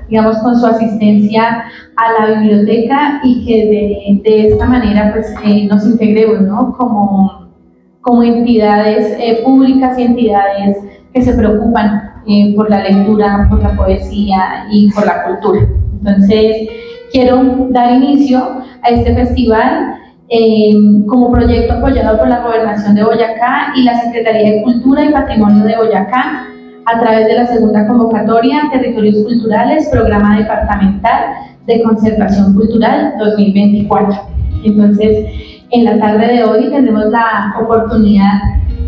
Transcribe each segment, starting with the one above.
digamos, con su asistencia a la biblioteca y que de esta manera pues, nos integremos, ¿no? Como entidades públicas y entidades que se preocupan por la lectura, por la poesía y por la cultura. Entonces, quiero dar inicio a este festival como proyecto apoyado por la Gobernación de Boyacá y la Secretaría de Cultura y Patrimonio de Boyacá a través de la segunda convocatoria Territorios Culturales, Programa Departamental de Conservación Cultural 2024. Entonces, en la tarde de hoy tendremos la oportunidad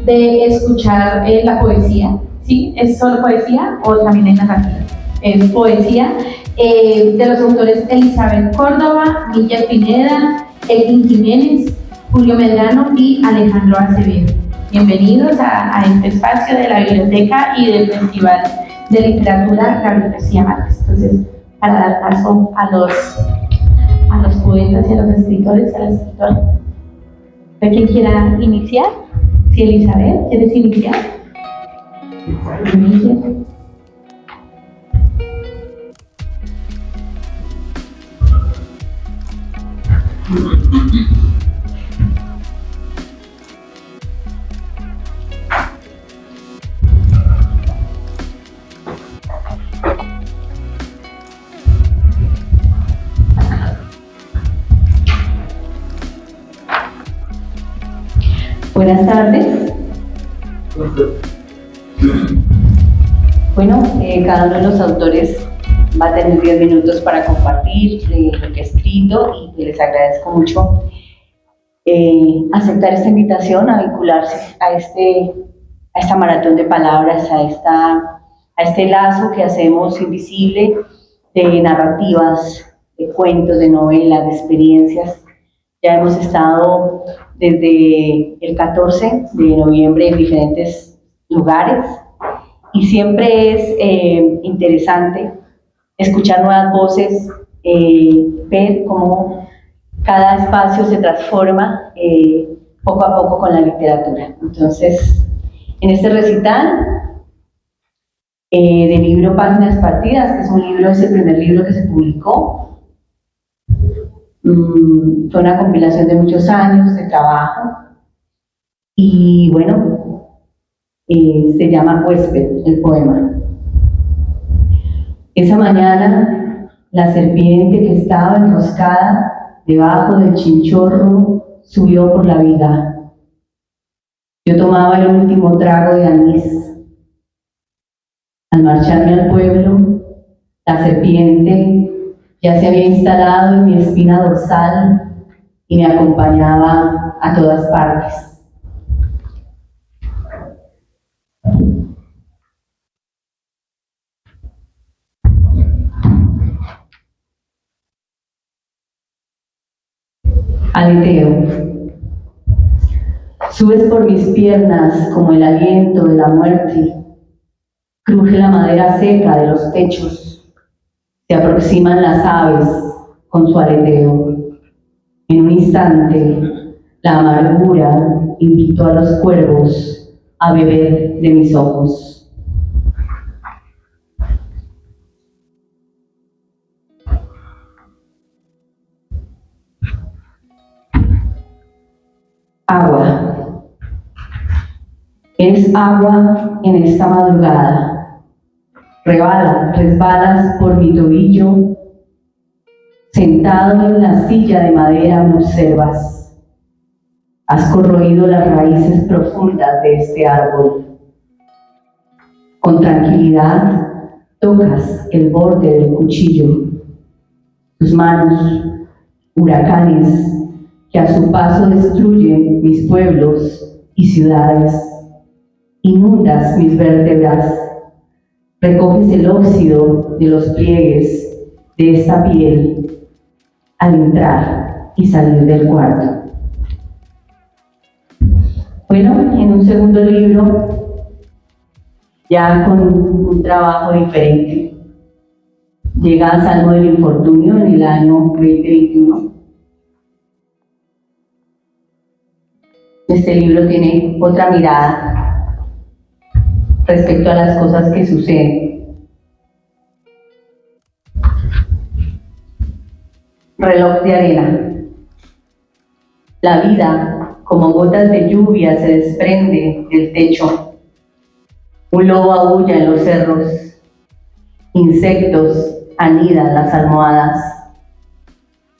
de escuchar la poesía, ¿sí? ¿Es solo poesía o también hay narrativa? Es poesía de los autores Elizabeth Córdoba, Miguel Pineda, Elkin Jiménez, Julio Medrano y Alejandro Acevedo. Bienvenidos a este espacio de la biblioteca y del Festival de Literatura Gabriel García Márquez. Entonces, para dar paso a los poetas y a los escritores y a las escritoras. ¿De quién quiera iniciar? Si Elizabeth, ¿quieres iniciar? Inicia. Buenas tardes. Bueno, cada uno de los autores va a tener 10 minutos para compartir lo que ha escrito y les agradezco mucho aceptar esta invitación a vincularse a esta maratón de palabras, a este lazo que hacemos invisible de narrativas, de cuentos, de novelas, de experiencias. Ya hemos estado desde el 14 de noviembre en diferentes lugares y siempre es interesante escuchar nuevas voces, ver cómo cada espacio se transforma poco a poco con la literatura. Entonces, en este recital del libro Páginas Partidas, que es el primer libro que se publicó, fue una compilación de muchos años de trabajo y bueno, se llama Huésped, el poema. Esa mañana, la serpiente que estaba enroscada debajo del chinchorro subió por la viga. Yo tomaba el último trago de anís. Al marcharme al pueblo, la serpiente ya se había instalado en mi espina dorsal y me acompañaba a todas partes. Aleteo. Subes por mis piernas como el aliento de la muerte. Cruje la madera seca de los techos. Se aproximan las aves con su aleteo. En un instante, la amargura invitó a los cuervos a beber de mis ojos. Agua. Es agua en esta madrugada. Resbalas por mi tobillo. Sentado en la silla de madera me observas. Has corroído las raíces profundas de este árbol. Con tranquilidad tocas el borde del cuchillo. Tus manos, huracanes, que a su paso destruyen mis pueblos y ciudades. Inundas mis vértebras. Recoges el óxido de los pliegues de esta piel al entrar y salir del cuarto. Bueno, en un segundo libro, ya con un trabajo diferente, llega a Salmo del Infortunio en el año 2021. Este libro tiene otra mirada respecto a las cosas que suceden. Reloj de arena. La vida, como gotas de lluvia, se desprende del techo. Un lobo aúlla en los cerros. Insectos anidan las almohadas.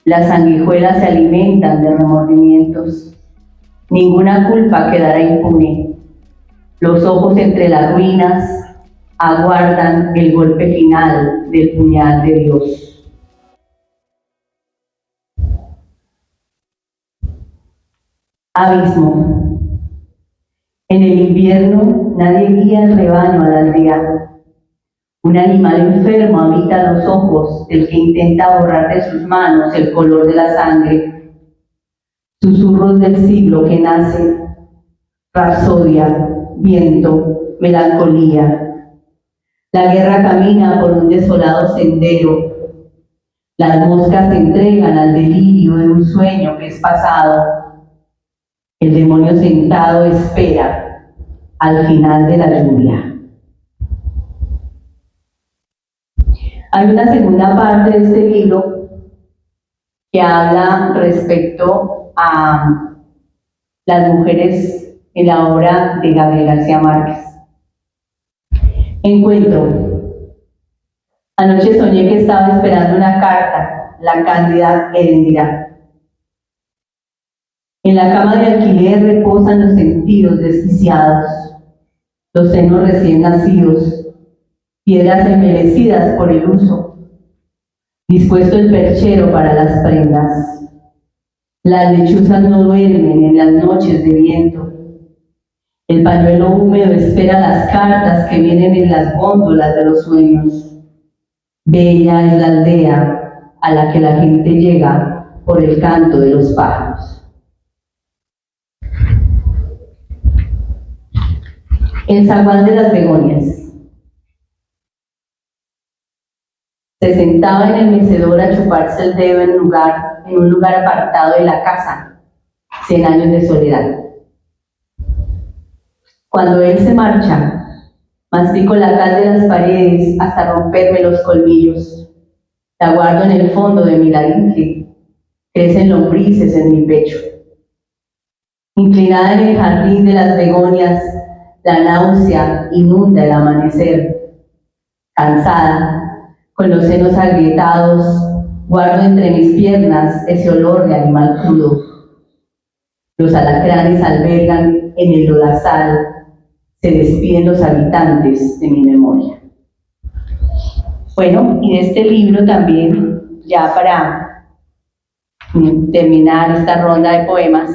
Las sanguijuelas se alimentan de remordimientos. Ninguna culpa quedará impune. Los ojos entre las ruinas aguardan el golpe final del puñal de Dios. Abismo. En el invierno nadie guía el rebaño a la aldea. Un animal enfermo habita los ojos del que intenta borrar de sus manos el color de la sangre. Susurros del siglo que nace, rapsodia, viento, melancolía. La guerra camina por un desolado sendero. Las moscas se entregan al delirio de un sueño que es pasado. El demonio sentado espera al final de la lluvia. Hay una segunda parte de este libro que habla respecto a las mujeres en la obra de Gabriel García Márquez. Encuentro. Anoche soñé que estaba esperando una carta, la cándida Erendira. En la cama de alquiler reposan los sentidos desquiciados, los senos recién nacidos, piedras envelhecidas por el uso, dispuesto el perchero para las prendas. Las lechuzas no duermen en las noches de viento. El pañuelo húmedo espera las cartas que vienen en las góndolas de los sueños. Bella es la aldea a la que la gente llega por el canto de los pájaros. El zaguán de las begonias. Se sentaba en el mecedor a chuparse el dedo en un lugar apartado de la casa, 100 años de soledad. Cuando él se marcha, mastico la cal de las paredes hasta romperme los colmillos. La guardo en el fondo de mi laringe. Crecen lombrices en mi pecho. Inclinada en el jardín de las begonias, la náusea inunda el amanecer. Cansada, con los senos agrietados, guardo entre mis piernas ese olor de animal crudo. Los alacranes albergan en el lodazal. Se despiden los habitantes de mi memoria. Bueno, y de este libro también, ya para terminar esta ronda de poemas,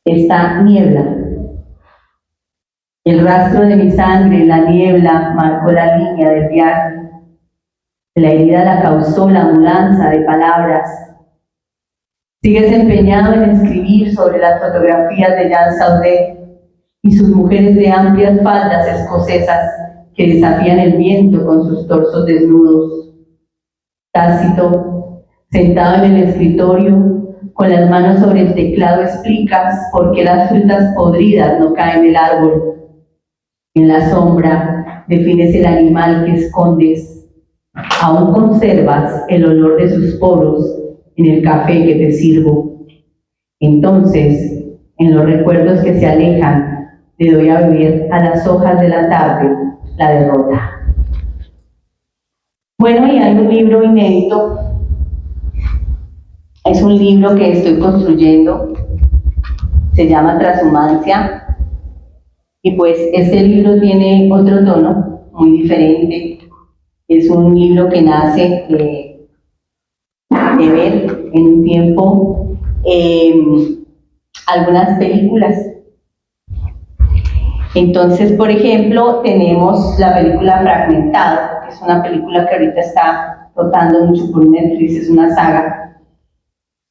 está Niebla. El rastro de mi sangre en la niebla marcó la línea del viaje. La herida la causó la mudanza de palabras. Sigues empeñado en escribir sobre las fotografías de Jean Saudet y sus mujeres de amplias faldas escocesas que desafían el viento con sus torsos desnudos. Tácito, sentado en el escritorio, con las manos sobre el teclado, explicas por qué las frutas podridas no caen del árbol. En la sombra defines el animal que escondes. Aún conservas el olor de sus poros en el café que te sirvo. Entonces, en los recuerdos que se alejan, le doy a beber a las hojas de la tarde la derrota. Bueno, y hay un libro inédito. Es un libro que estoy construyendo. Se llama Transhumancia. Y pues este libro tiene otro tono, muy diferente. Es un libro que nace de ver en un tiempo algunas películas. Entonces, por ejemplo, tenemos la película Fragmentado, que es una película que ahorita está rotando mucho por Netflix, es una saga,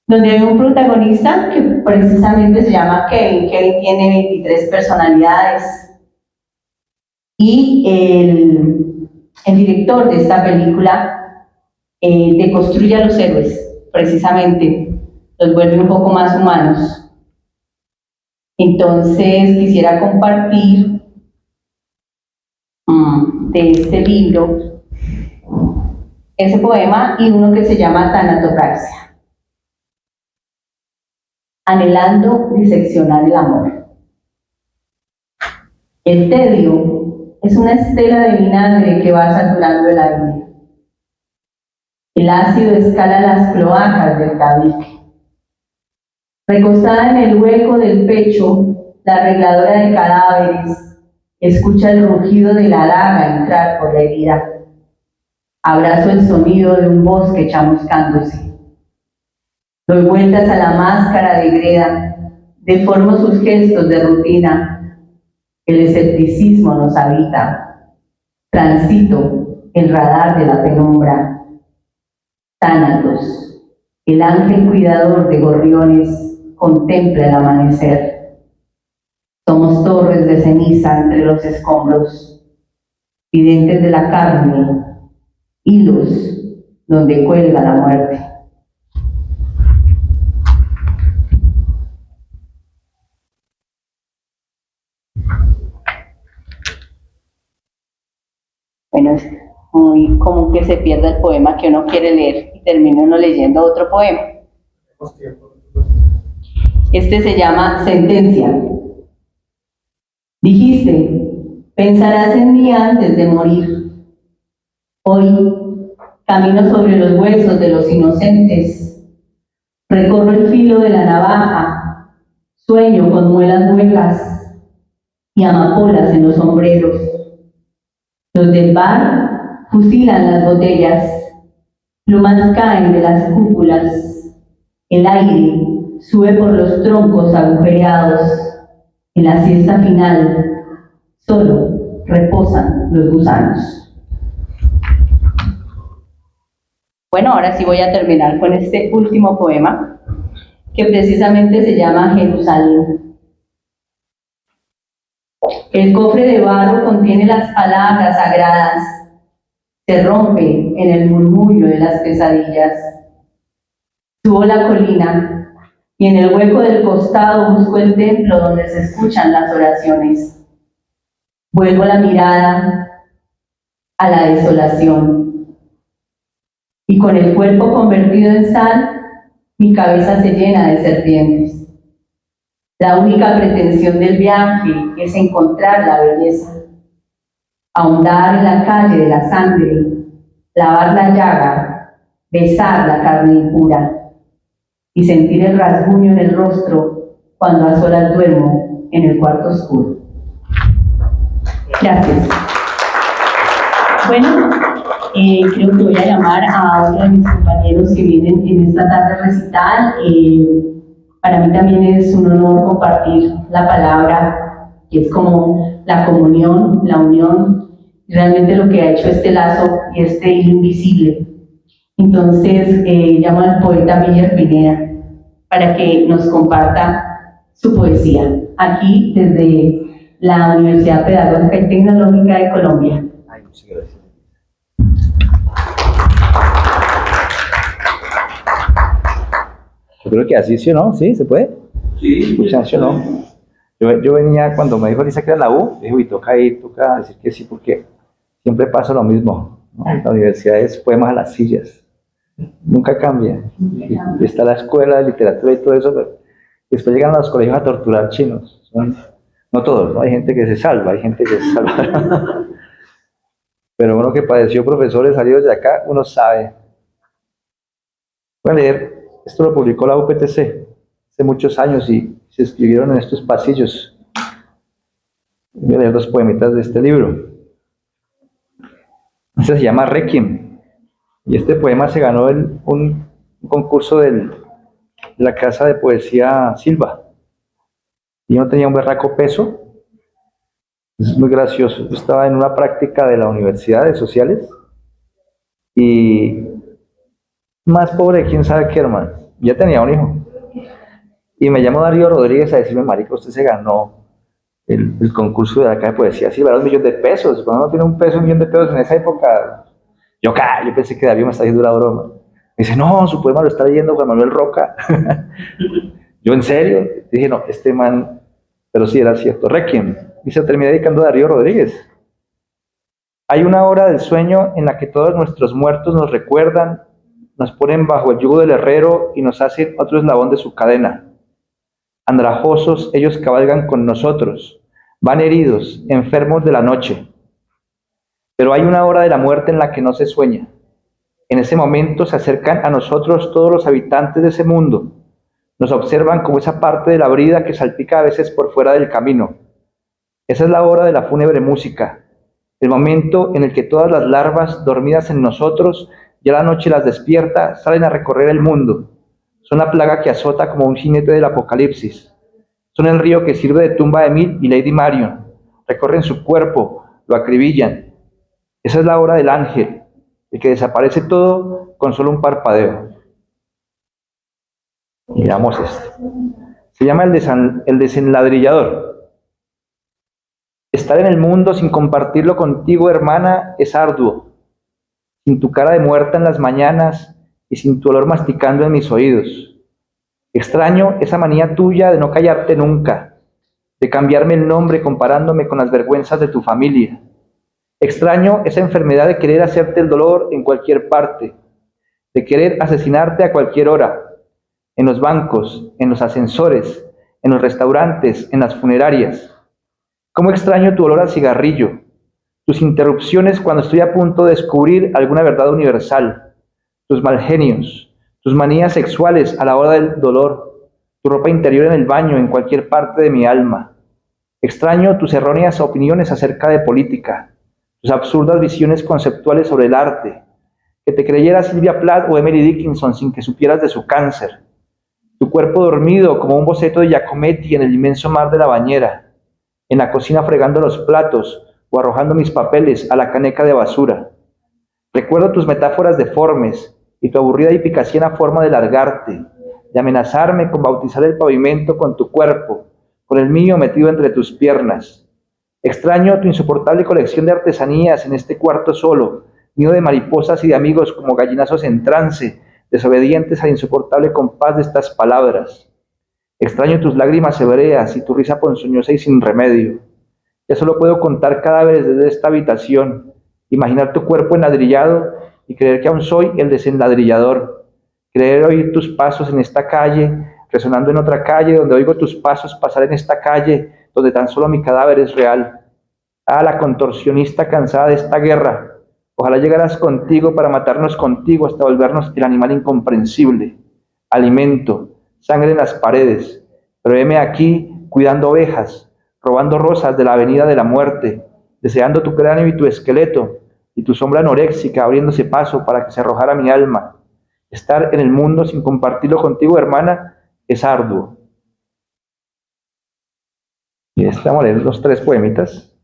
donde hay un protagonista que precisamente se llama Kevin. Kevin tiene 23 personalidades y el director de esta película deconstruye a los héroes, precisamente, los vuelve un poco más humanos. Entonces quisiera compartir de este libro ese poema y uno que se llama Tanatopraxia. Anhelando diseccionar el amor. El tedio es una estela de vinagre que va saturando el aire. El ácido escala las cloacas del tabique. Recostada en el hueco del pecho, la arregladora de cadáveres escucha el rugido de la daga entrar por la herida. Abrazo el sonido de un bosque chamuscándose. Doy vueltas a la máscara de greda, deformo sus gestos de rutina. El escepticismo nos habita. Transito el radar de la penumbra. Tánatos, el ángel cuidador de gorriones, contempla el amanecer. Somos torres de ceniza entre los escombros, videntes de la carne, hilos donde cuelga la muerte. Bueno, es muy común que se pierda el poema que uno quiere leer y termine uno leyendo otro poema. Este se llama Sentencia. Dijiste, pensarás en mí antes de morir. Hoy camino sobre los huesos de los inocentes. Recorro el filo de la navaja. Sueño con muelas huecas y amapolas en los sombreros. Los del bar fusilan las botellas. Plumas caen de las cúpulas. El aire sube por los troncos agujereados. En la siesta final, solo reposan los gusanos. Bueno, ahora sí voy a terminar con este último poema, que precisamente se llama Jerusalén. El cofre de barro contiene las palabras sagradas. Se rompe en el murmullo de las pesadillas. Subo la colina y en el hueco del costado busco el templo donde se escuchan las oraciones. Vuelvo la mirada a la desolación. Y con el cuerpo convertido en sal, mi cabeza se llena de serpientes. La única pretensión del viaje es encontrar la belleza, ahondar en la calle de la sangre, lavar la llaga, besar la carne impura y sentir el rasguño en el rostro cuando a solas duermo en el cuarto oscuro. Gracias. Bueno, creo que voy a llamar a otro de mis compañeros que vienen en esta tarde recital. Para mí también es un honor compartir la palabra, que es como la comunión, la unión, realmente lo que ha hecho este lazo y este hilo invisible. Entonces, llamo al poeta Miller Pineda para que nos comparta su poesía, aquí desde la Universidad Pedagógica y Tecnológica de Colombia. Ay, muchas gracias. Yo creo que así, ¿sí o no? ¿Sí? ¿Se puede? Sí. ¿Escuchan, sí o no? Yo venía, cuando me dijo Lisa que era la U, dije, uy, toca ir, toca decir que sí, porque siempre pasa lo mismo, ¿no? La universidad es poemas a las sillas, nunca cambia. Y está la escuela de literatura y todo eso, pero después llegan a los colegios a torturar chinos. No todos, ¿no? Hay gente que se salva, hay gente que se salva. Pero uno que padeció profesores salidos de acá, uno sabe. Voy a leer, esto lo publicó la UPTC hace muchos años y se escribieron en estos pasillos. Voy a leer dos poemitas de este libro. Este se llama Requiem. Y este poema se ganó un concurso de la Casa de Poesía Silva. Y no tenía un berraco peso. Es muy gracioso. Yo estaba en una práctica de la Universidad de Sociales y más pobre, quién sabe qué, hermano. Ya tenía un hijo. Y me llamó Darío Rodríguez a decirme, marico, usted se ganó el concurso de la Casa de Poesía Silva, 2 millones de pesos. Cuando uno tiene un peso, 1.000.000 de pesos en esa época, yo pensé que Darío me estaba haciendo una broma. Me dice, no, su poema lo está leyendo Juan Manuel Roca. Yo, ¿en serio? Dije, no, este man, pero sí era cierto. Requiem. Y se terminé dedicando a Darío Rodríguez. Hay una hora del sueño en la que todos nuestros muertos nos recuerdan, nos ponen bajo el yugo del herrero y nos hacen otro eslabón de su cadena. Andrajosos ellos cabalgan con nosotros, van heridos, enfermos de la noche. Pero hay una hora de la muerte en la que no se sueña. En ese momento se acercan a nosotros todos los habitantes de ese mundo. Nos observan como esa parte de la brida que salpica a veces por fuera del camino. Esa es la hora de la fúnebre música, el momento en el que todas las larvas dormidas en nosotros, ya la noche las despierta, salen a recorrer el mundo. Son la plaga que azota como un jinete del apocalipsis. Son el río que sirve de tumba de Mil y Lady Marion. Recorren su cuerpo, lo acribillan. Esa es la hora del ángel, el que desaparece todo con solo un parpadeo. Miramos esto. Se llama el desenladrillador. Estar en el mundo sin compartirlo contigo, hermana, es arduo. Sin tu cara de muerta en las mañanas y sin tu olor masticando en mis oídos. Extraño esa manía tuya de no callarte nunca, de cambiarme el nombre comparándome con las vergüenzas de tu familia. Extraño esa enfermedad de querer hacerte el dolor en cualquier parte, de querer asesinarte a cualquier hora, en los bancos, en los ascensores, en los restaurantes, en las funerarias. ¿Cómo extraño tu olor a cigarrillo, tus interrupciones cuando estoy a punto de descubrir alguna verdad universal, tus mal genios, tus manías sexuales a la hora del dolor, tu ropa interior en el baño, en cualquier parte de mi alma? Extraño tus erróneas opiniones acerca de política, tus absurdas visiones conceptuales sobre el arte, que te creyeras Sylvia Plath o Emily Dickinson sin que supieras de su cáncer, tu cuerpo dormido como un boceto de Giacometti en el inmenso mar de la bañera, en la cocina fregando los platos o arrojando mis papeles a la caneca de basura. Recuerdo tus metáforas deformes y tu aburrida y picasiana forma de largarte, de amenazarme con bautizar el pavimento con tu cuerpo, con el mío metido entre tus piernas. Extraño tu insoportable colección de artesanías en este cuarto solo, nido de mariposas y de amigos como gallinazos en trance, desobedientes al insoportable compás de estas palabras. Extraño tus lágrimas hebreas y tu risa ponzoñosa y sin remedio. Ya solo puedo contar cadáveres desde esta habitación, imaginar tu cuerpo enladrillado y creer que aún soy el desenladrillador. Creer oír tus pasos en esta calle, resonando en otra calle, donde oigo tus pasos pasar en esta calle, donde tan solo mi cadáver es real. Ah, la contorsionista cansada de esta guerra. Ojalá llegaras contigo para matarnos contigo hasta volvernos el animal incomprensible. Alimento, sangre en las paredes. Pero heme aquí cuidando ovejas, robando rosas de la avenida de la muerte, deseando tu cráneo y tu esqueleto, y tu sombra anoréxica abriéndose paso para que se arrojara mi alma. Estar en el mundo sin compartirlo contigo, hermana, es arduo. Y vamos a leer los 3 poemitas.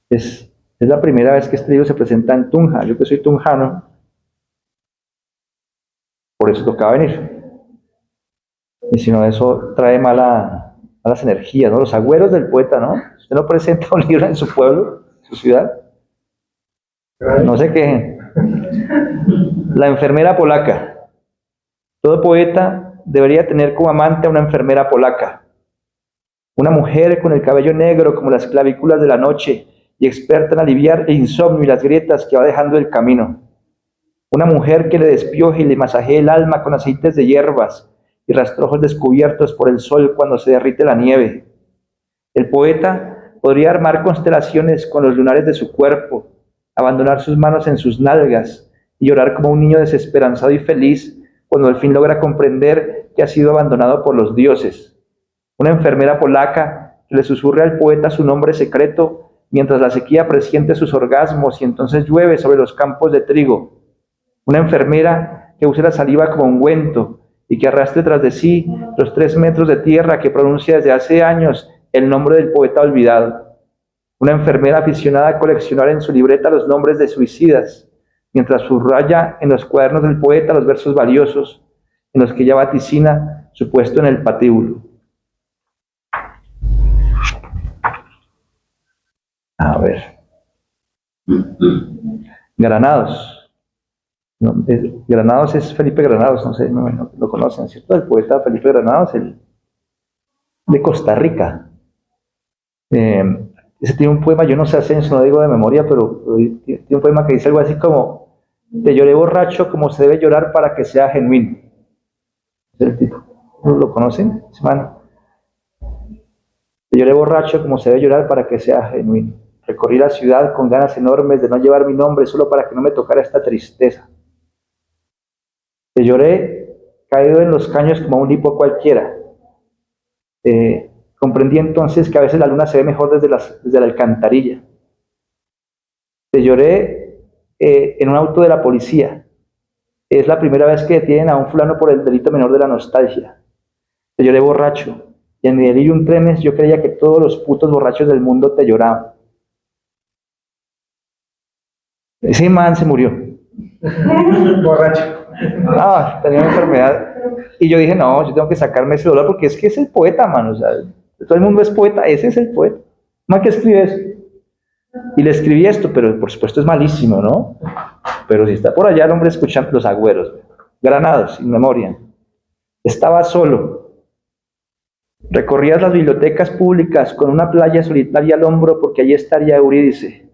Es la primera vez que este libro se presenta en Tunja. Yo que soy tunjano, por eso tocaba venir. Y si no, eso trae malas energías, ¿no? Los agüeros del poeta, ¿no? Usted no presenta un libro en su pueblo, su ciudad. No se quejen. La enfermera polaca. Todo poeta debería tener como amante a una enfermera polaca. Una mujer con el cabello negro como las clavículas de la noche y experta en aliviar el insomnio y las grietas que va dejando el camino. Una mujer que le despioje y le masajee el alma con aceites de hierbas y rastrojos descubiertos por el sol cuando se derrite la nieve. El poeta podría armar constelaciones con los lunares de su cuerpo, abandonar sus manos en sus nalgas y llorar como un niño desesperanzado y feliz cuando al fin logra comprender que ha sido abandonado por los dioses. Una enfermera polaca que le susurre al poeta su nombre secreto mientras la sequía presiente sus orgasmos y entonces llueve sobre los campos de trigo. Una enfermera que use la saliva como ungüento y que arrastre tras de sí los 3 metros de tierra que pronuncia desde hace años el nombre del poeta olvidado. Una enfermera aficionada a coleccionar en su libreta los nombres de suicidas, mientras subraya en los cuadernos del poeta los versos valiosos en los que ella vaticina su puesto en el patíbulo. A ver. Granados. No, Granados es Felipe Granados, no sé, no lo conocen, ¿cierto? El poeta Felipe Granados, el de Costa Rica. Tiene Ese tiene un poema, yo no sé Ascenso, no digo de memoria, pero tiene un poema que dice algo así como: te lloré borracho como se debe llorar para que sea genuino. Es el tipo. ¿Lo conocen? Hermano. Te lloré borracho como se debe llorar para que sea genuino. Recorrí la ciudad con ganas enormes de no llevar mi nombre solo para que no me tocara esta tristeza. Te lloré caído en los caños como un hipo cualquiera. Comprendí entonces que a veces la luna se ve mejor desde la alcantarilla. Te lloré en un auto de la policía. Es la primera vez que detienen a un fulano por el delito menor de la nostalgia. Te lloré borracho. Y en mi delirium tremens yo creía que todos los putos borrachos del mundo te lloraban. Ese man se murió. Borracho. Tenía una enfermedad. Y yo dije, no, yo tengo que sacarme ese dolor porque es que es el poeta, man. O sea, todo el mundo es poeta, ese es el poeta. ¿Más que escribe eso? Y le escribí esto, pero por supuesto es malísimo, ¿no? Pero si está por allá el hombre escuchando los agüeros, Granados, sin memoria. Estaba solo. Recorrías las bibliotecas públicas con una playa solitaria al hombro porque allí estaría Eurídice.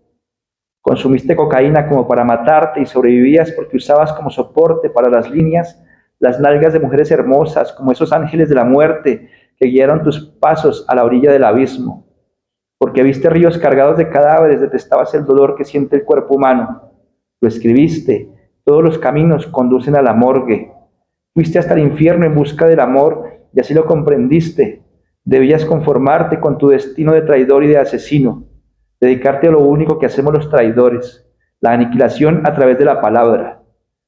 Consumiste cocaína como para matarte y sobrevivías porque usabas como soporte para las líneas las nalgas de mujeres hermosas, como esos ángeles de la muerte que guiaron tus pasos a la orilla del abismo. Porque viste ríos cargados de cadáveres, detestabas el dolor que siente el cuerpo humano. Lo escribiste, todos los caminos conducen a la morgue. Fuiste hasta el infierno en busca del amor y así lo comprendiste. Debías conformarte con tu destino de traidor y de asesino. Dedicarte a lo único que hacemos los traidores, la aniquilación a través de la palabra.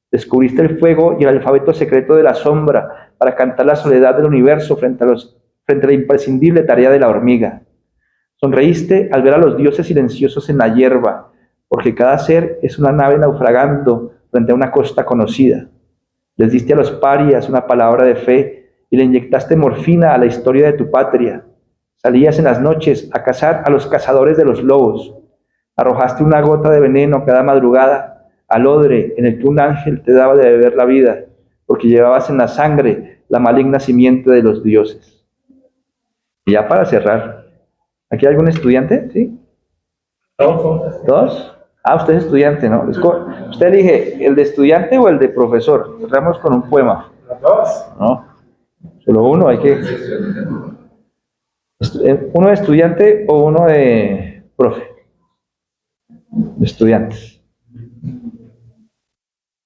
Descubriste el fuego y el alfabeto secreto de la sombra para cantar la soledad del universo frente a la imprescindible tarea de la hormiga. Sonreíste al ver a los dioses silenciosos en la hierba, porque cada ser es una nave naufragando frente a una costa conocida. Les diste a los parias una palabra de fe y le inyectaste morfina a la historia de tu patria. Salías en las noches a cazar a los cazadores de los lobos. Arrojaste una gota de veneno cada madrugada al odre en el que un ángel te daba de beber la vida, porque llevabas en la sangre la maligna simiente de los dioses. Y ya para cerrar, ¿aquí hay algún estudiante? ¿Sí? ¿Dos? Usted es estudiante, ¿no? Usted elige el de estudiante o el de profesor. Cerramos con un poema. Los dos. No, solo uno, hay que... ¿Uno de estudiante o uno de profe? De estudiantes.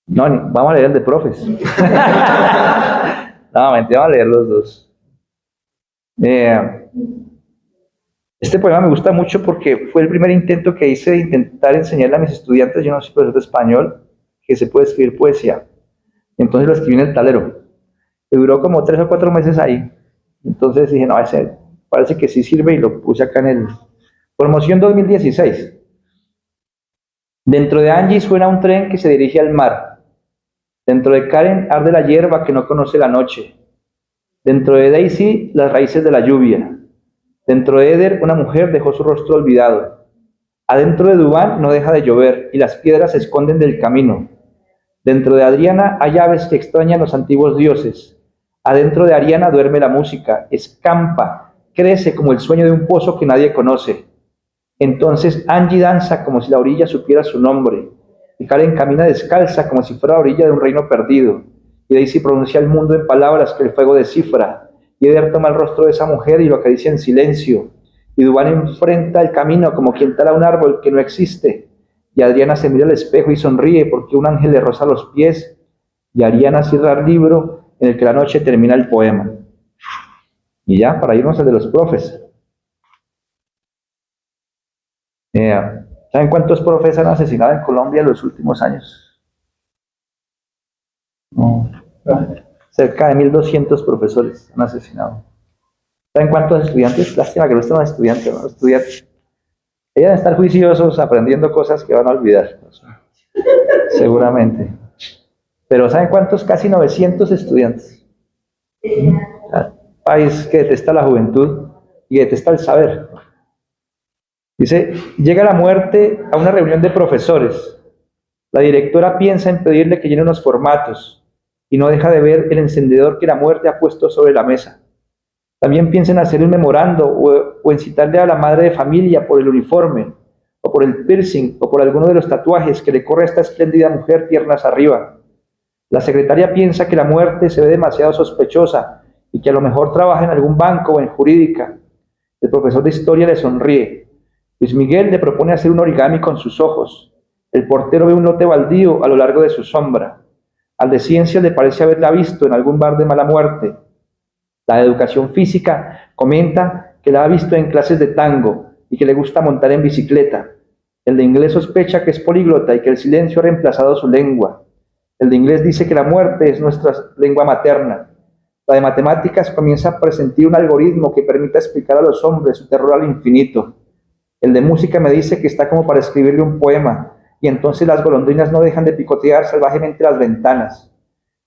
No, vamos a leer el de profes. No, mentira, vamos a leer los dos. Este poema me gusta mucho porque fue el primer intento que hice de intentar enseñarle a mis estudiantes, yo no soy profesor de español, que se puede escribir poesía. Entonces lo escribí en el tablero. Y duró como 3 o 4 meses ahí. Entonces dije, no, ese parece que sí sirve y lo puse acá en el... Promoción 2016. Dentro de Angie suena un tren que se dirige al mar. Dentro de Karen arde la hierba que no conoce la noche. Dentro de Daisy, las raíces de la lluvia. Dentro de Eder, una mujer dejó su rostro olvidado. Adentro de Dubán no deja de llover y las piedras se esconden del camino. Dentro de Adriana hay aves que extrañan los antiguos dioses. Adentro de Ariana duerme la música, escampa, crece como el sueño de un pozo que nadie conoce. Entonces Angie danza como si la orilla supiera su nombre. Y Karen camina descalza como si fuera la orilla de un reino perdido. Y Daisy pronuncia el mundo en palabras que el fuego descifra. Y Eder toma el rostro de esa mujer y lo acaricia en silencio. Y Dubán enfrenta el camino como quien tala un árbol que no existe. Y Adriana se mira al espejo y sonríe porque un ángel le roza los pies. Y Ariana cierra el libro en el que la noche termina el poema. Y ya, para irnos al de los profes. ¿Saben cuántos profes han asesinado en Colombia en los últimos años? No. Cerca de 1.200 profesores han asesinado. ¿Saben cuántos estudiantes? Lástima que no estén los estudiantes, ¿no? Estudiantes. Ellos van a estar juiciosos aprendiendo cosas que van a olvidar. Seguramente. Pero ¿saben cuántos? Casi 900 estudiantes. País que detesta la juventud y detesta el saber. Dice, llega la muerte a una reunión de profesores. La directora piensa en pedirle que llene unos formatos y no deja de ver el encendedor que la muerte ha puesto sobre la mesa. También piensa en hacer un memorando o en citarle a la madre de familia por el uniforme, o por el piercing, o por alguno de los tatuajes que le corre a esta espléndida mujer piernas arriba. La secretaria piensa que la muerte se ve demasiado sospechosa y que a lo mejor trabaja en algún banco o en jurídica. El profesor de historia le sonríe. Luis Miguel le propone hacer un origami con sus ojos. El portero ve un lote baldío a lo largo de su sombra. Al de ciencias le parece haberla visto en algún bar de mala muerte. La de educación física comenta que la ha visto en clases de tango y que le gusta montar en bicicleta. El de inglés sospecha que es políglota y que el silencio ha reemplazado su lengua. El de inglés dice que la muerte es nuestra lengua materna. La de matemáticas comienza a presentir un algoritmo que permita explicar a los hombres su terror al infinito. El de música me dice que está como para escribirle un poema, y entonces las golondrinas no dejan de picotear salvajemente las ventanas.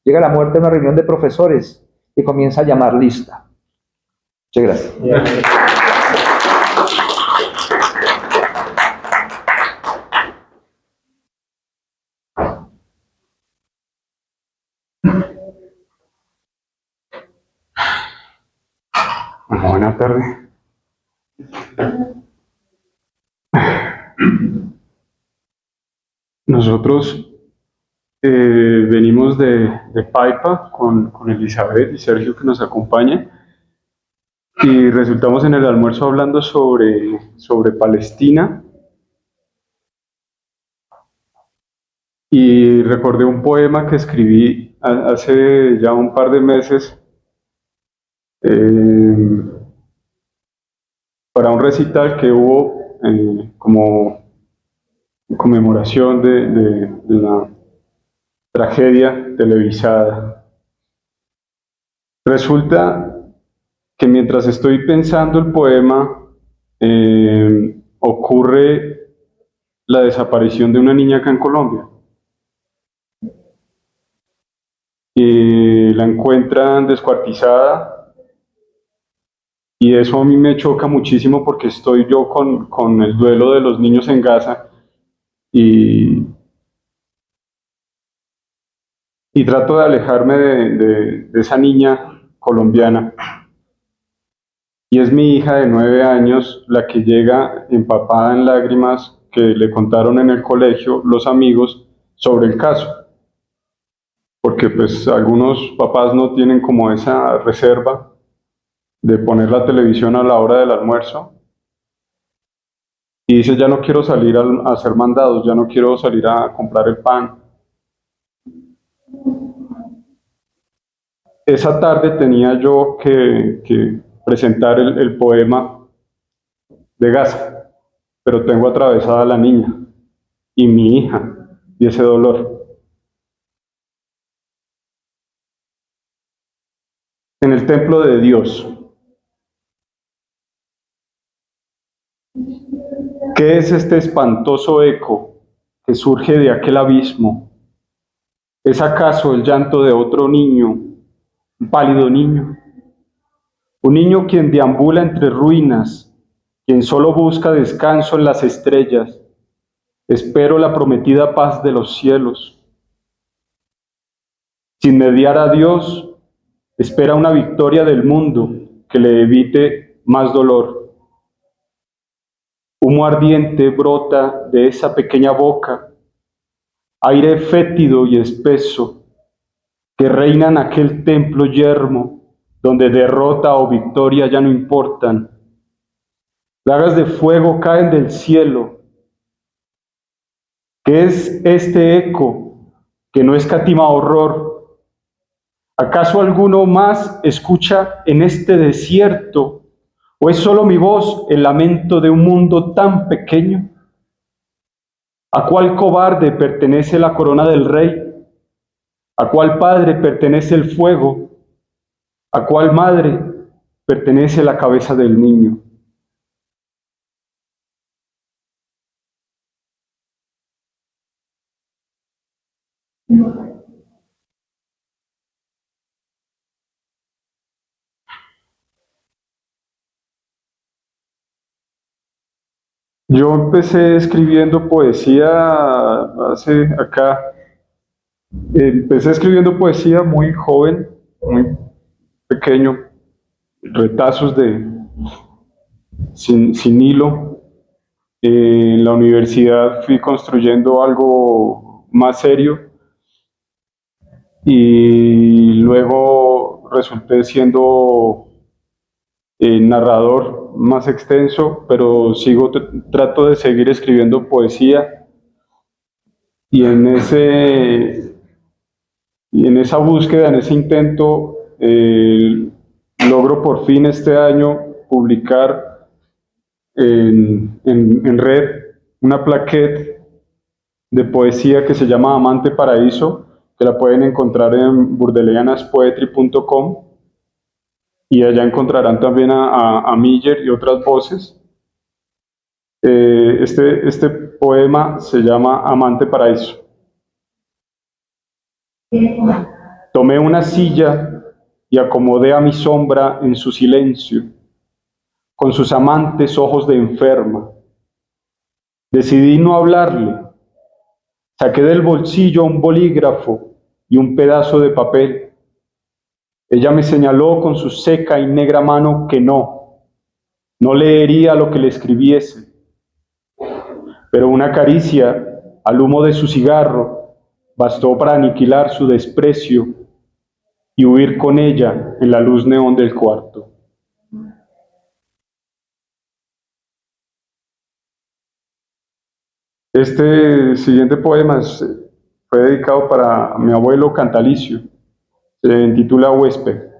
Llega la muerte a una reunión de profesores y comienza a llamar lista. Muchas gracias. Buenas tardes. Nosotros venimos de Paipa con Elizabeth y Sergio, que nos acompaña, y resultamos en el almuerzo hablando sobre Palestina, y recordé un poema que escribí hace ya un par de meses para un recital que hubo como conmemoración de la tragedia televisada. Resulta que mientras estoy pensando el poema, ocurre la desaparición de una niña acá en Colombia. Y la encuentran descuartizada, y eso a mí me choca muchísimo porque estoy yo con el duelo de los niños en Gaza y trato de alejarme de esa niña colombiana. Y es mi hija de 9 años la que llega empapada en lágrimas que le contaron en el colegio los amigos sobre el caso. Porque pues algunos papás no tienen como esa reserva de poner la televisión a la hora del almuerzo. Y dice, ya no quiero salir a hacer mandados, ya no quiero salir a comprar el pan. Esa tarde tenía yo que presentar el poema de Gaza, pero tengo atravesada la niña y mi hija y ese dolor. En el templo de Dios, ¿qué es este espantoso eco que surge de aquel abismo? ¿Es acaso el llanto de otro niño, un pálido niño? Un niño quien deambula entre ruinas, quien solo busca descanso en las estrellas. Espero la prometida paz de los cielos. Sin mediar a Dios, espera una victoria del mundo que le evite más dolor. Humo ardiente brota de esa pequeña boca, aire fétido y espeso, que reina en aquel templo yermo, donde derrota o victoria ya no importan. Dagas de fuego caen del cielo. ¿Qué es este eco que no escatima horror? ¿Acaso alguno más escucha en este desierto? ¿O es solo mi voz el lamento de un mundo tan pequeño? ¿A cuál cobarde pertenece la corona del rey? ¿A cuál padre pertenece el fuego? ¿A cuál madre pertenece la cabeza del niño? Yo empecé escribiendo poesía empecé escribiendo poesía muy joven, muy pequeño, retazos sin hilo. En la universidad fui construyendo algo más serio y luego resulté siendo narrador más extenso, pero trato de seguir escribiendo poesía y en esa búsqueda, en ese intento, logro por fin este año publicar en red una plaquette de poesía que se llama Amante Paraíso, que la pueden encontrar en burdelianaspoetry.com, y allá encontrarán también a Miller y otras voces. Este poema se llama Amante Paraíso. Tomé una silla y acomodé a mi sombra en su silencio, con sus amantes ojos de enferma. Decidí no hablarle. Saqué del bolsillo un bolígrafo y un pedazo de papel. Ella me señaló con su seca y negra mano que no leería lo que le escribiese, pero una caricia al humo de su cigarro bastó para aniquilar su desprecio y huir con ella en la luz neón del cuarto. Este siguiente poema fue dedicado para mi abuelo Cantalicio. Se intitula Huésped.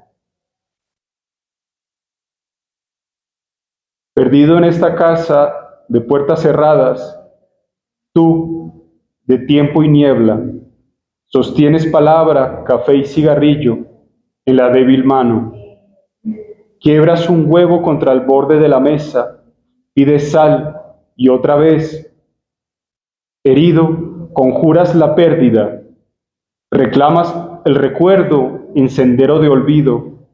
Perdido en esta casa de puertas cerradas, tú, de tiempo y niebla, sostienes palabra, café y cigarrillo en la débil mano. Quiebras un huevo contra el borde de la mesa, pides sal y otra vez, herido, conjuras la pérdida, reclamas el recuerdo en sendero de olvido,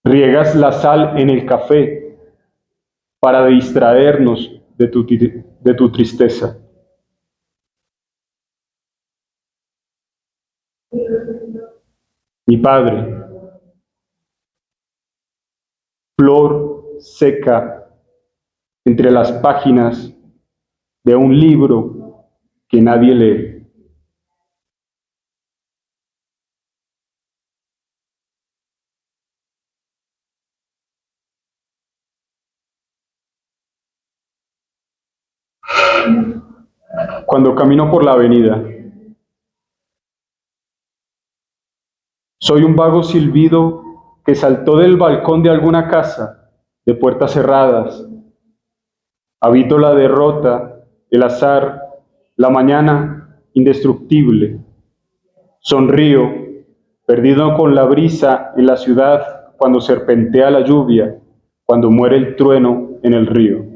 riegas la sal en el café para distraernos de tu tristeza. Mi padre, flor seca entre las páginas de un libro que nadie lee. Cuando camino por la avenida, soy un vago silbido que saltó del balcón de alguna casa, de puertas cerradas. Habito la derrota, el azar, la mañana indestructible. Sonrío, perdido con la brisa en la ciudad cuando serpentea la lluvia, cuando muere el trueno en el río.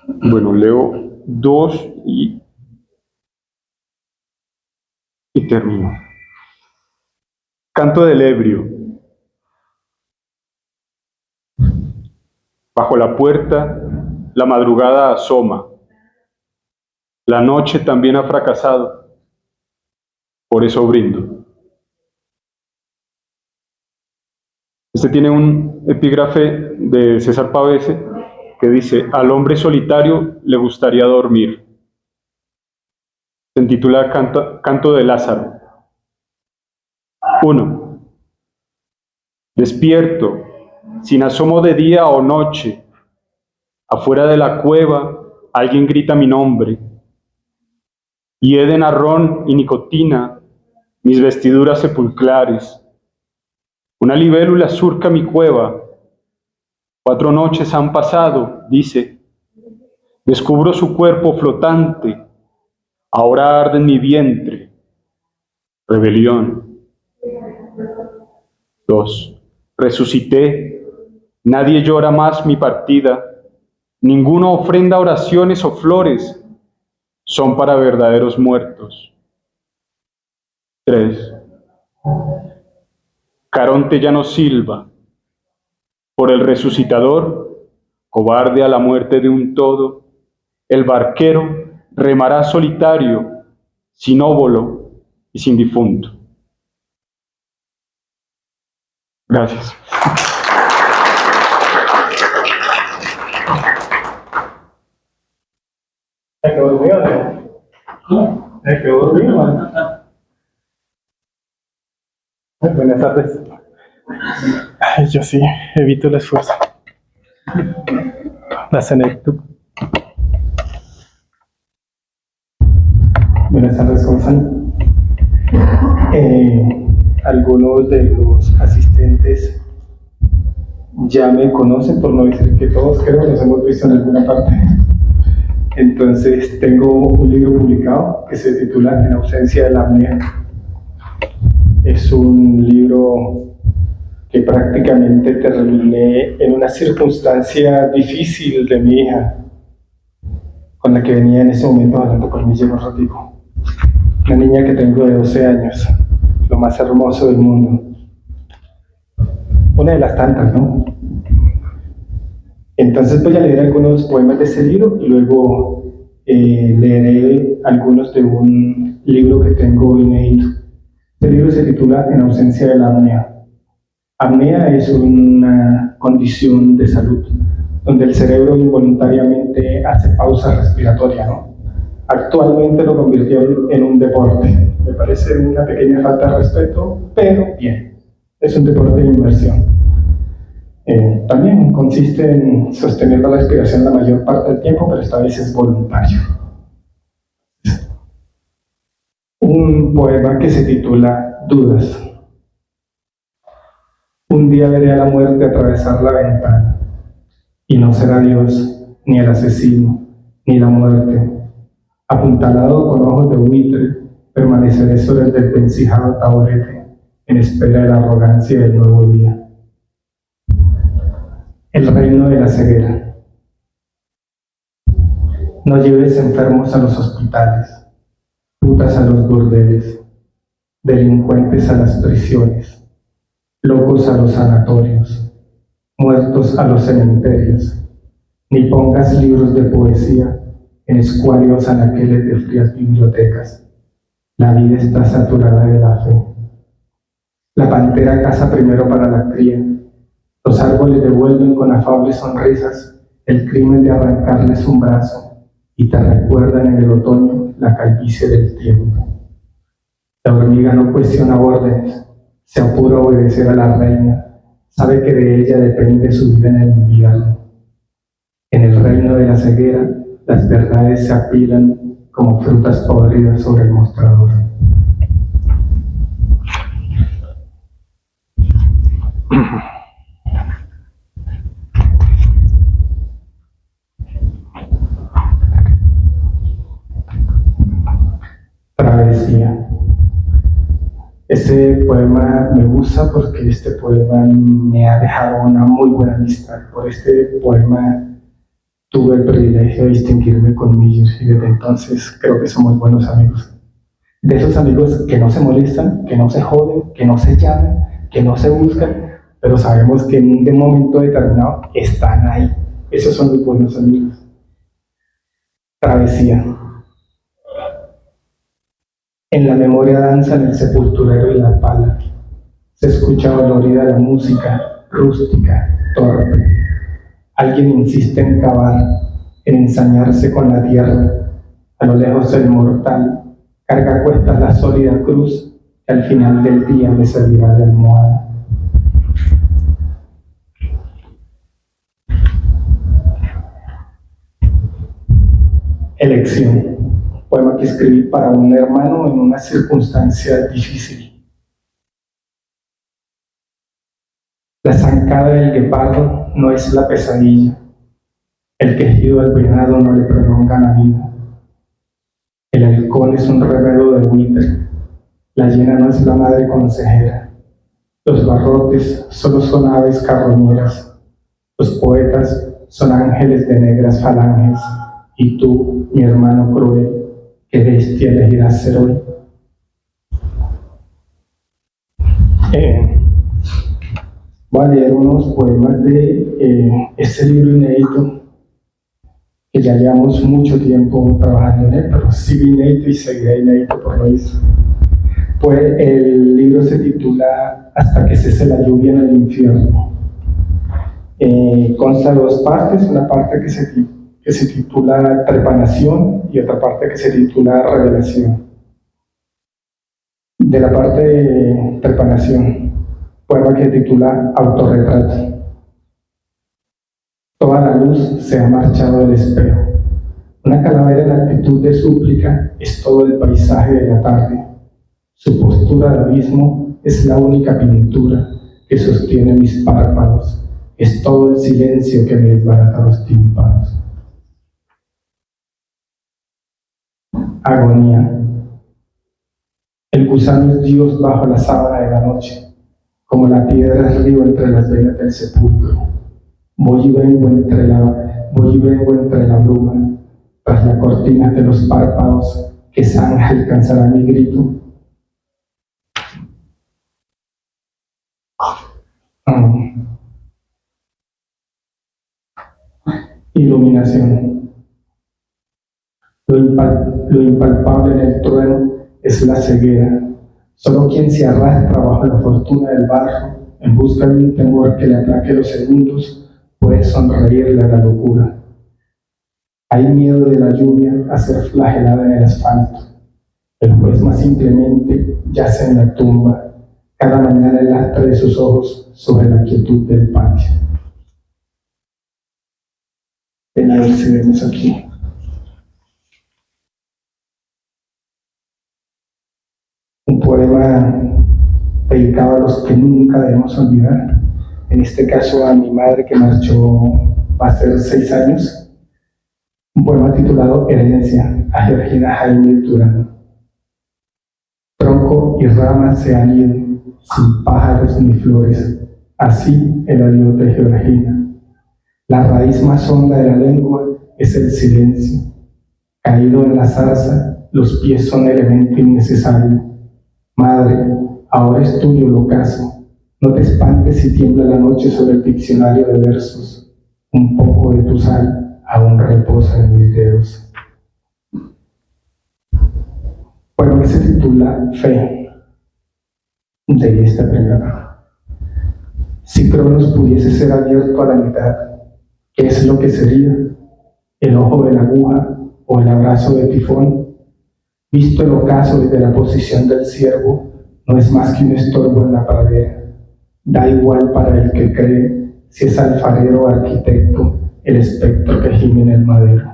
Bueno, leo dos y termino. Canto del ebrio. Bajo la puerta, la madrugada asoma. La noche también ha fracasado. Por eso brindo. Este tiene un epígrafe de César Pavese que dice: al hombre solitario le gustaría dormir. Se intitula Canto de Lázaro. 1. Despierto, sin asomo de día o noche. Afuera de la cueva, alguien grita mi nombre. Hieden a ron y nicotina mis vestiduras sepulcrales. Una libélula surca mi cueva. 4 noches han pasado, dice. Descubro su cuerpo flotante. Ahora arde en mi vientre. Rebelión. 2. Resucité. Nadie llora más mi partida. Ninguno ofrenda oraciones o flores. Son para verdaderos muertos. 3. Caronte ya no silba. Por el resucitador, cobarde a la muerte de un todo, El barquero remará solitario, sin óbolo y sin difunto. Gracias. ¿Me quedó dormido, no? ¿Me quedó dormido, man? Buenas tardes. Ay, yo sí, evito el esfuerzo. La senectud. Buenas tardes, ¿cómo están? Algunos de los asistentes ya me conocen, por no decir que todos, creo que nos hemos visto en alguna parte. Entonces, tengo un libro publicado que se titula En ausencia de la apnea. Es un libro que prácticamente terminé en una circunstancia difícil de mi hija, con la que venía en ese momento hablando con mi un ratico. Una niña que tengo de 12 años, lo más hermoso del mundo. Una de las tantas, ¿no? Entonces voy a leer algunos poemas de ese libro y luego leeré algunos de un libro que tengo inédito. Este libro se titula En ausencia de la apnea. Apnea es una condición de salud donde el cerebro involuntariamente hace pausa respiratoria, ¿no? Actualmente lo convirtió en un deporte. Me parece una pequeña falta de respeto, pero bien, es un deporte de inversión. También consiste en sostener la respiración la mayor parte del tiempo, pero esta vez es voluntario. Un poema que se titula Dudas. Un día veré a la muerte atravesar la ventana, y no será Dios, ni el asesino, ni la muerte. Apuntalado con ojos de buitre, permaneceré sobre el desvencijado taburete, en espera de la arrogancia del nuevo día. El reino de la ceguera. No lleves enfermos a los hospitales, putas a los burdeles, delincuentes a las prisiones, locos a los sanatorios, muertos a los cementerios, ni pongas libros de poesía en escuálidos anaqueles de frías bibliotecas. La vida está saturada de la fe. La pantera caza primero para la cría. Los árboles devuelven con afables sonrisas el crimen de arrancarles un brazo y te recuerdan en el otoño la calvicie del tiempo. La hormiga no cuestiona órdenes, se apura a obedecer a la reina, sabe que de ella depende su vida en el invierno. En el reino de la ceguera, las verdades se apilan como frutas podridas sobre el mostrador. Travesía. Este poema me gusta porque este poema me ha dejado una muy buena vista. Por este poema tuve el privilegio de distinguirme con Millos y desde entonces creo que somos buenos amigos. De esos amigos que no se molestan, que no se joden, que no se llaman, que no se buscan, pero sabemos que en un momento determinado están ahí. Esos son los buenos amigos. Travesía. En la memoria danzan el sepulturero y la pala. Se escucha dolorida la música, rústica, torpe. Alguien insiste en cavar, en ensañarse con la tierra. A lo lejos el mortal carga a cuestas la sólida cruz que al final del día le servirá de almohada. Elección. Poema que escribí para un hermano en una circunstancia difícil. La zancada del guepardo no es la pesadilla. El quejido del venado no le prolonga la vida. El halcón es un remedo de buitre. La hiena no es la madre consejera. Los barrotes solo son aves carroñeras. Los poetas son ángeles de negras falanges. Y tú, mi hermano cruel, ¿qué bestia elegirás ser hoy? Voy a leer unos poemas de este libro inédito que ya llevamos mucho tiempo trabajando en él, pero sigue inédito y seguirá inédito por lo visto. Pues el libro se titula Hasta que cese la lluvia en el infierno. Consta de dos partes, una parte que se titula Trepanación y otra parte que se titula Revelación. De la parte de Trepanación, poema que se titula Autorretrato. Toda la luz se ha marchado del espejo. Una calavera en actitud de súplica es todo el paisaje de la tarde. Su postura de abismo es la única pintura que sostiene mis párpados. Es todo el silencio que me desbarata los tímpanos. Agonía. El gusano es Dios bajo la sábana de la noche, como la piedra es río entre las venas del sepulcro. Voy y vengo entre la bruma, tras la cortina de los párpados, que zanja alcanzará mi grito. Iluminación. Lo impalpable en el trueno es la ceguera. Solo quien se arrastra bajo la fortuna del barro, en busca de un temor que le aplaque los segundos, puede sonreírle a la locura. Hay miedo de la lluvia a ser flagelada en el asfalto. El juez más inclemente yace en la lustra, cada mañana el lastre de sus ojos sobre la quietud del patio. Ven a ver si vemos aquí. Un poema dedicado a los que nunca debemos olvidar. En este caso a mi madre que marchó, va a ser 6 años. Un poema titulado Herencia, a Georgina Jaime Durán. Tronco y ramas se han ido, sin pájaros ni flores. Así el adiós de Georgina. La raíz más honda de la lengua es el silencio. Caído en la zarza, los pies son elemento innecesario. Madre, ahora es tuyo el ocaso. No te espantes si tiembla la noche sobre el diccionario de versos. Un poco de tu sal aún reposa en mis dedos. Bueno, que se titula Fe, de esta primera. Si Cronos pudiese ser abierto a la mitad, ¿qué es lo que sería? ¿El ojo de la aguja o el abrazo de Tifón? Visto el ocaso desde la posición del ciervo, no es más que un estorbo en la pradera. Da igual para el que cree si es alfarero o arquitecto el espectro que gime en el madero.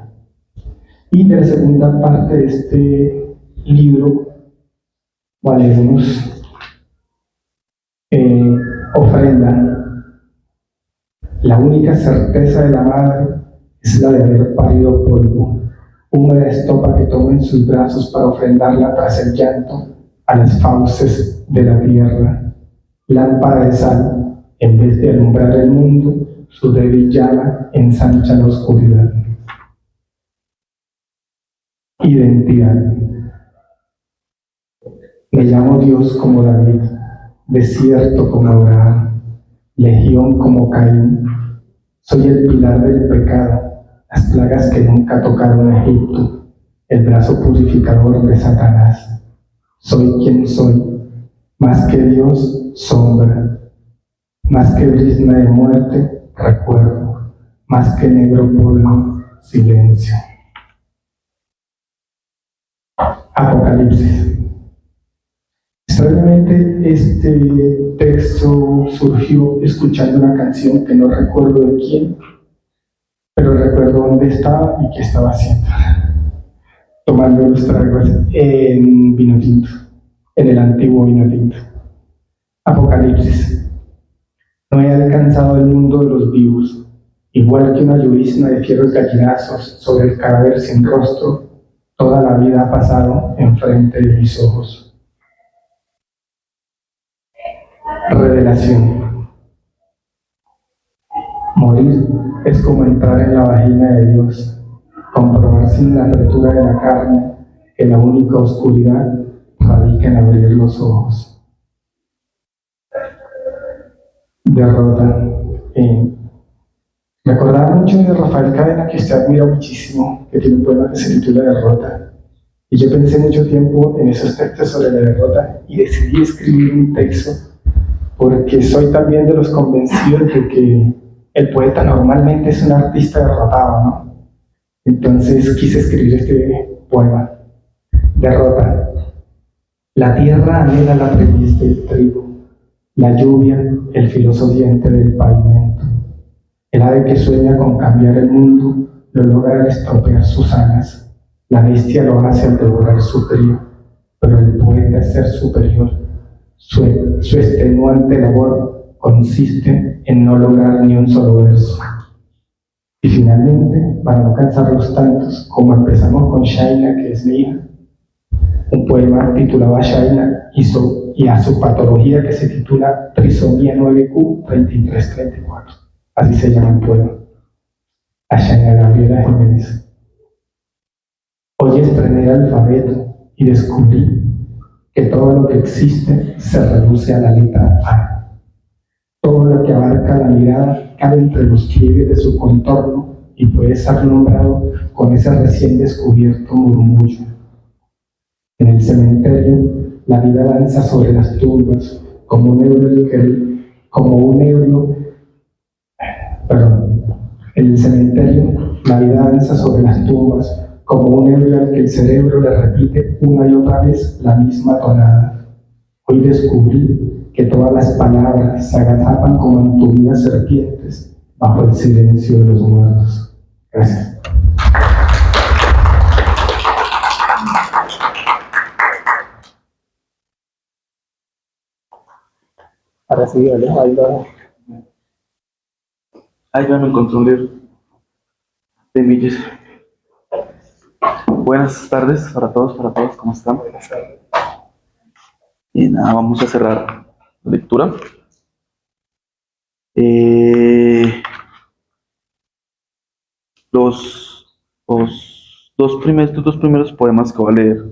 Y de la segunda parte de este libro, leemos Ofrenda. La única certeza de la madre es la de haber parido polvo, húmeda estopa que toma en sus brazos para ofrendarla tras el llanto a las fauces de la tierra. Lámpara de sal, en vez de alumbrar el mundo, su débil llama ensancha la oscuridad. Identidad. Me llamo Dios como David, desierto como Abraham, legión como Caín. Soy el pilar del pecado, las plagas que nunca tocaron Egipto, el brazo purificador de Satanás. Soy quien soy, más que Dios, sombra, más que brizna de muerte, recuerdo, más que negro polvo, silencio. Apocalipsis. Extrañamente este texto surgió escuchando una canción que no recuerdo de quién, pero recuerdo dónde estaba y qué estaba haciendo. Tomando los tragos en vino tinto, en el antiguo vino tinto. Apocalipsis. No he alcanzado el mundo de los vivos, igual que una llovizna de fieros gallinazos sobre el cadáver sin rostro, toda la vida ha pasado enfrente de mis ojos. Revelación. Morir es como entrar en la vagina de Dios, comprobar sin la apertura de la carne que la única oscuridad radica en abrir los ojos. Derrota. Me Me acordaba mucho de Rafael Cadena, que usted admira muchísimo, que tiene un poema que se titula Derrota. Y yo pensé mucho tiempo en esos textos sobre la derrota y decidí escribir un texto porque soy también de los convencidos de que el poeta normalmente es un artista derrotado, ¿no? Entonces quise escribir este poema. Derrota. La tierra anhela la preñez del trigo, la lluvia, el filoso diente del pavimento. El ave que sueña con cambiar el mundo lo logra al estropear sus alas. La bestia lo hace al devorar su crío, pero el poeta es ser superior. Su extenuante labor consiste en no lograr ni un solo verso. Y finalmente, para no cansarlos tantos, como empezamos con Shaina, que es mi hija, un poema titulado a Shaina y a su patología que se titula Trisomía 9Q 3334. Así se llama el poema. A Shaina Gabriela Jiménez. Hoy estrené el alfabeto y descubrí que todo lo que existe se reduce a la letra A. Todo lo que abarca la mirada cabe entre los pliegues de su contorno y puede ser nombrado con ese recién descubierto murmullo. En el cementerio, la vida danza sobre las tumbas como un ebrio, en el cementerio, la vida danza sobre las tumbas como un ebrio al que el cerebro le repite una y otra vez la misma tonada. Hoy descubrí que todas las palabras se agazapan como entumidas serpientes bajo el silencio de los muertos. Gracias. Ahora sí, Ahí ya me encontré un libro de Milles. Buenas tardes para todos, ¿cómo están? Y nada, vamos a cerrar la lectura. Los estos dos primeros poemas que voy a leer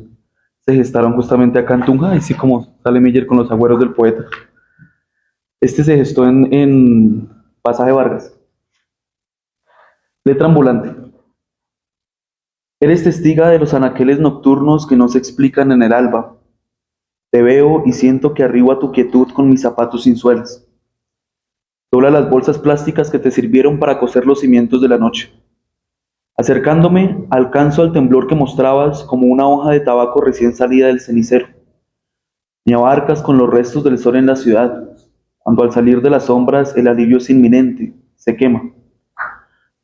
se gestaron justamente acá en Tunja, así como sale Miller con los agüeros del poeta. Este se gestó en Pasaje Vargas. Letra ambulante. Eres testiga de los anaqueles nocturnos que no se explican en el alba. Te veo y siento que arribo a tu quietud con mis zapatos sin suelas. Dobla las bolsas plásticas que te sirvieron para coser los cimientos de la noche. Acercándome, alcanzo al temblor que mostrabas como una hoja de tabaco recién salida del cenicero. Me abarcas con los restos del sol en la ciudad, cuando al salir de las sombras el alivio es inminente, se quema.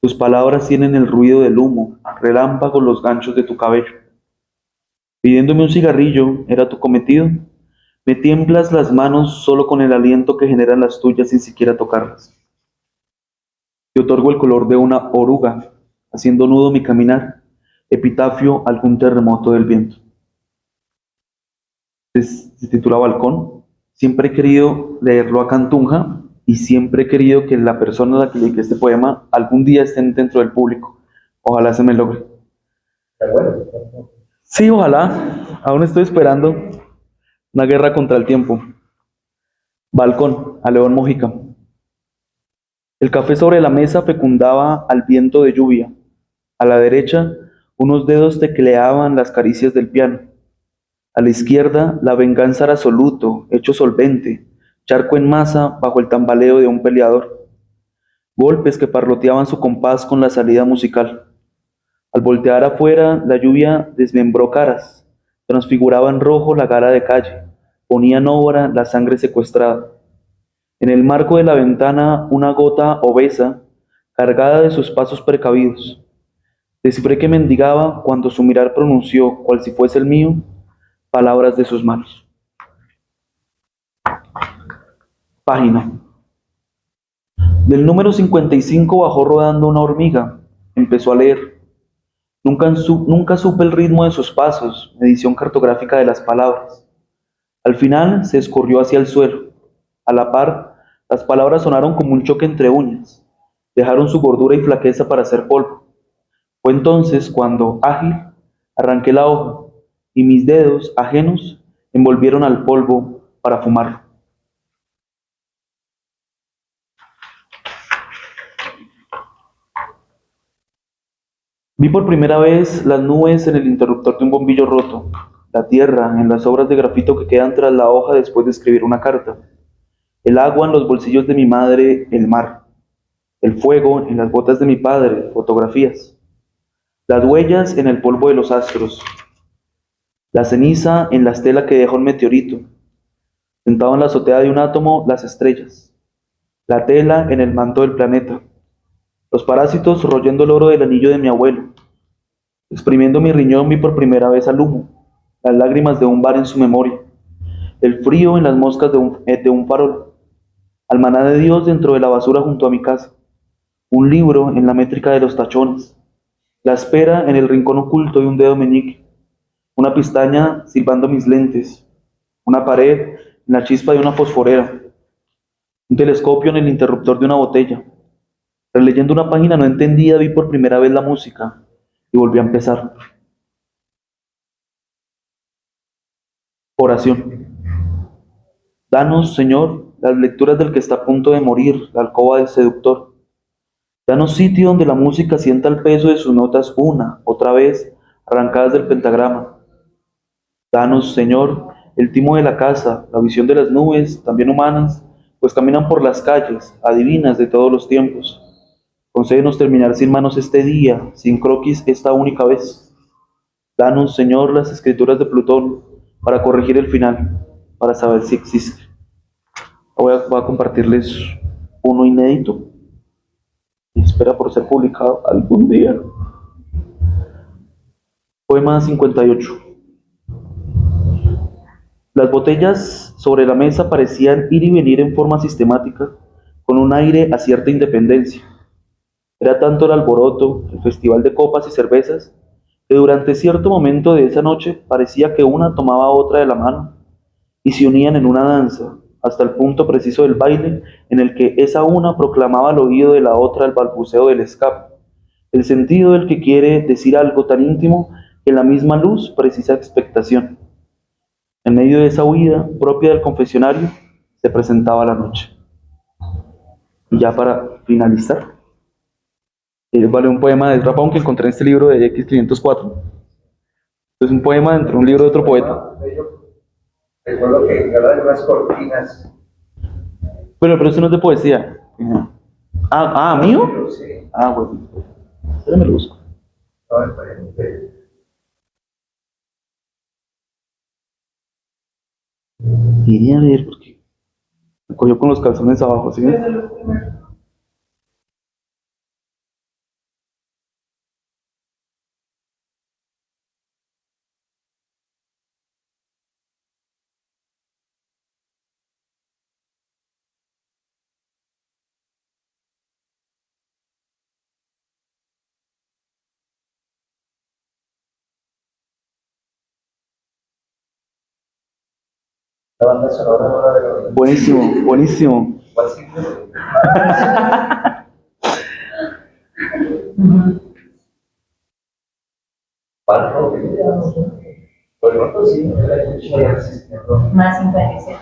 Tus palabras tienen el ruido del humo, relámpagos los ganchos de tu cabello. Pidiéndome un cigarrillo, ¿era tu cometido? Me tiemblas las manos solo con el aliento que generan las tuyas sin siquiera tocarlas. Te otorgo el color de una oruga, haciendo nudo mi caminar, epitafio algún terremoto del viento. Se titula Balcón. Siempre he querido leerlo acá en Tunja y siempre he querido que la persona a la que le dediqué este poema algún día esté dentro del público. Ojalá se me logre. Sí, ojalá. Aún estoy esperando una guerra contra el tiempo. Balcón, a León Mojica. El café sobre la mesa fecundaba al viento de lluvia. A la derecha, unos dedos tecleaban las caricias del piano. A la izquierda, la venganza era soluto, hecho solvente, charco en masa bajo el tambaleo de un peleador. Golpes que parloteaban su compás con la salida musical. Al voltear afuera, la lluvia desmembró caras, transfiguraba en rojo la gara de calle, ponía en obra la sangre secuestrada. En el marco de la ventana, una gota obesa, cargada de sus pasos precavidos. Descifré que mendigaba cuando su mirar pronunció, cual si fuese el mío, palabras de sus manos. Página. Del número 55 bajó rodando una hormiga. Empezó a leer. Nunca supe el ritmo de sus pasos, medición cartográfica de las palabras. Al final se escurrió hacia el suelo. A la par, las palabras sonaron como un choque entre uñas. Dejaron su gordura y flaqueza para hacer polvo. Fue entonces cuando, ágil, arranqué la hoja y mis dedos, ajenos, envolvieron al polvo para fumarlo. Vi por primera vez las nubes en el interruptor de un bombillo roto, la tierra en las obras de grafito que quedan tras la hoja después de escribir una carta, el agua en los bolsillos de mi madre, el mar, el fuego en las botas de mi padre, fotografías, las huellas en el polvo de los astros, la ceniza en la estela que deja un meteorito, sentado en la azotea de un átomo, las estrellas, la tela en el manto del planeta, los parásitos royendo el oro del anillo de mi abuelo. Exprimiendo mi riñón vi por primera vez al humo, las lágrimas de un bar en su memoria, el frío en las moscas de un farol, al maná de Dios dentro de la basura junto a mi casa, un libro en la métrica de los tachones, la espera en el rincón oculto de un dedo meñique, una pestaña silbando mis lentes, una pared en la chispa de una fosforera, un telescopio en el interruptor de una botella. Releyendo una página no entendida vi por primera vez la música y volví a empezar. Oración. Danos, Señor, las lecturas del que está a punto de morir, la alcoba del seductor. Danos sitio donde la música sienta el peso de sus notas una, otra vez, arrancadas del pentagrama. Danos, Señor, el timo de la casa, la visión de las nubes, también humanas, pues caminan por las calles, adivinas de todos los tiempos. Concédenos terminar sin manos este día, sin croquis esta única vez. Danos, Señor, las escrituras de Plutón para corregir el final, para saber si existe. Voy a compartirles uno inédito y espera por ser publicado algún día. Poema 58. Las botellas sobre la mesa parecían ir y venir en forma sistemática, con un aire a cierta independencia. Era tanto el alboroto, el festival de copas y cervezas, que durante cierto momento de esa noche parecía que una tomaba a otra de la mano y se unían en una danza, hasta el punto preciso del baile en el que esa una proclamaba al oído de la otra el balbuceo del escape, el sentido del que quiere decir algo tan íntimo que la misma luz precisa expectación. En medio de esa huida propia del confesionario se presentaba la noche. Y ya para finalizar, vale un poema de Rapón que encontré en este libro de X504. Es un poema dentro de un libro de otro poeta. Recuerdo que habla de unas cortinas. Pero eso no es de poesía. ¿Mío? Sí. Bueno. Espérame, lo busco. No, me parece. Iría a ver porque me cogió con los calzones abajo, ¿sí? La banda sonora no la veo. Buenísimo, buenísimo. ¿Cuál sitio? Barro. Por el otro sí, la escuché. Más imparecido.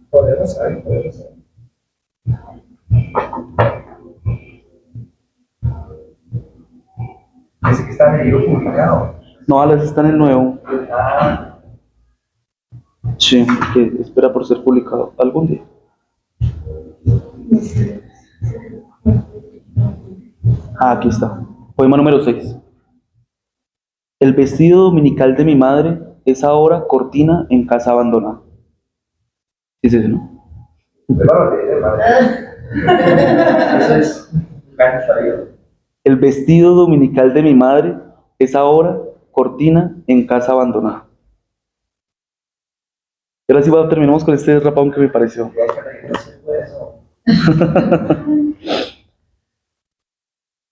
Podemos saber, podemos saber. Dice que está en el libro publicado. No, Alex está en el nuevo. Ah, Sí, que espera por ser publicado algún día. Aquí está. Poema número 6. El vestido dominical de mi madre es ahora cortina en casa abandonada. ¿Sí, no? Eso es gancho ahí. El vestido dominical de mi madre es ahora cortina en casa abandonada. Y ahora sí terminamos con este rapón que me pareció.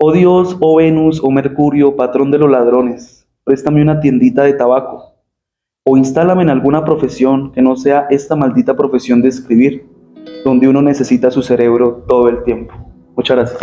Oh Dios, oh Venus, oh Mercurio, patrón de los ladrones, préstame una tiendita de tabaco, o instálame en alguna profesión que no sea esta maldita profesión de escribir, donde uno necesita su cerebro todo el tiempo. Muchas gracias.